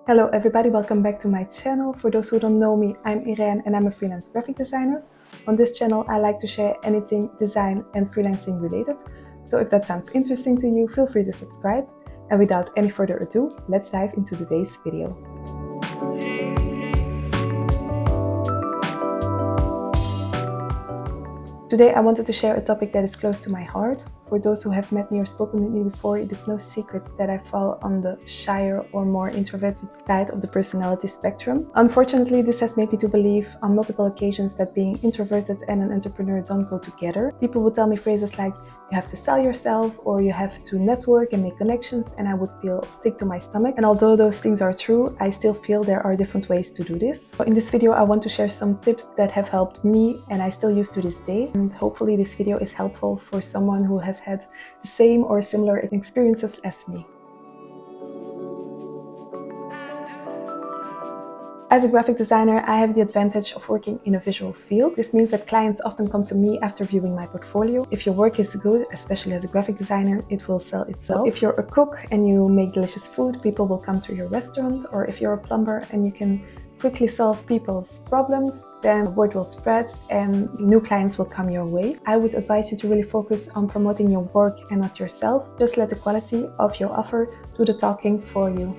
Hello everybody, welcome back to my channel. For those who don't know me, I'm Irène and I'm a freelance graphic designer. On this channel I like to share anything design and freelancing related. So if that sounds interesting to you, feel free to subscribe. And without any further ado, let's dive into today's video. Today I wanted to share a topic that is close to my heart. For those who have met me or spoken with me before, it is no secret that I fall on the shyer or more introverted side of the personality spectrum. Unfortunately, this has made me to believe on multiple occasions that being introverted and an entrepreneur don't go together. People would tell me phrases like, you have to sell yourself or you have to network and make connections, and I would feel sick to my stomach. And although those things are true, I still feel there are different ways to do this. So in this video, I want to share some tips that have helped me and I still use to this day. And hopefully this video is helpful for someone who has had the same or similar experiences as me. As a graphic designer, I have the advantage of working in a visual field. This means that clients often come to me after viewing my portfolio. If your work is good, especially as a graphic designer, it will sell itself. If you're a cook and you make delicious food, people will come to your restaurant. Or if you're a plumber and you can quickly solve people's problems, then word will spread and new clients will come your way. I would advise you to really focus on promoting your work and not yourself. Just let the quality of your offer do the talking for you.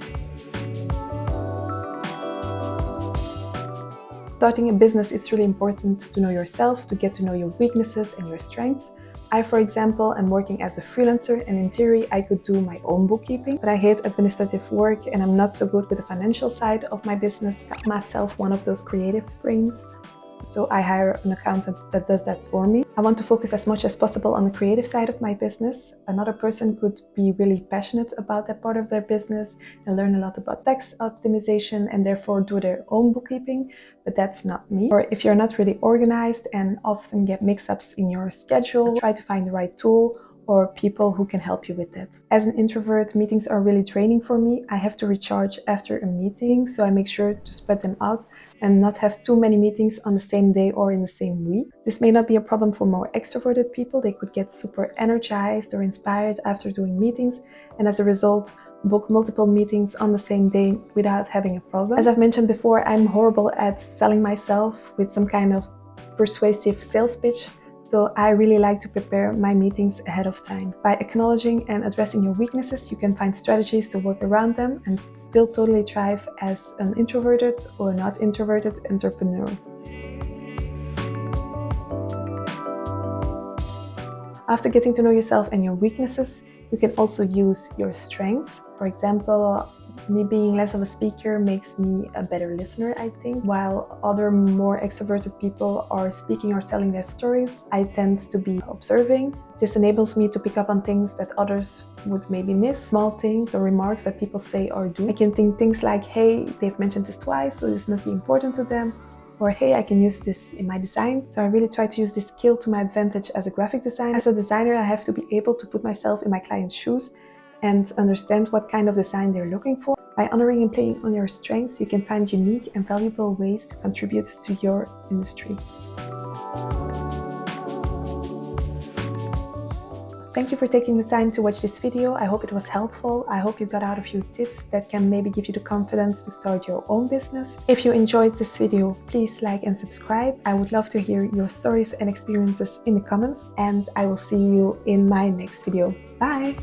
Starting a business, it's really important to know yourself, to get to know your weaknesses and your strengths. I, for example, am working as a freelancer, and in theory I could do my own bookkeeping, but I hate administrative work and I'm not so good with the financial side of my business. I got myself one of those creative brains, so I hire an accountant that does that for me. I want to focus as much as possible on the creative side of my business. Another person could be really passionate about that part of their business and learn a lot about tax optimization and therefore do their own bookkeeping, but that's not me. Or if you're not really organized and often get mix-ups in your schedule, try to find the right tool or people who can help you with that. As an introvert, meetings are really draining for me. I have to recharge after a meeting, so I make sure to spread them out and not have too many meetings on the same day or in the same week. This may not be a problem for more extroverted people. They could get super energized or inspired after doing meetings, and as a result, book multiple meetings on the same day without having a problem. As I've mentioned before, I'm horrible at selling myself with some kind of persuasive sales pitch. So I really like to prepare my meetings ahead of time. By acknowledging and addressing your weaknesses, you can find strategies to work around them and still totally thrive as an introverted or not introverted entrepreneur. After getting to know yourself and your weaknesses, you can also use your strengths. For example, me being less of a speaker makes me a better listener, I think. While other more extroverted people are speaking or telling their stories, I tend to be observing. This enables me to pick up on things that others would maybe miss, small things or remarks that people say or do. I can think things like, hey, they've mentioned this twice, so this must be important to them. Or hey, I can use this in my design. So I really try to use this skill to my advantage as a graphic designer. As a designer, I have to be able to put myself in my client's shoes and understand what kind of design they're looking for. By honoring and playing on your strengths, you can find unique and valuable ways to contribute to your industry. Thank you for taking the time to watch this video. I hope it was helpful. I hope you got out a few tips that can maybe give you the confidence to start your own business. If you enjoyed this video, please like and subscribe. I would love to hear your stories and experiences in the comments, and I will see you in my next video. Bye!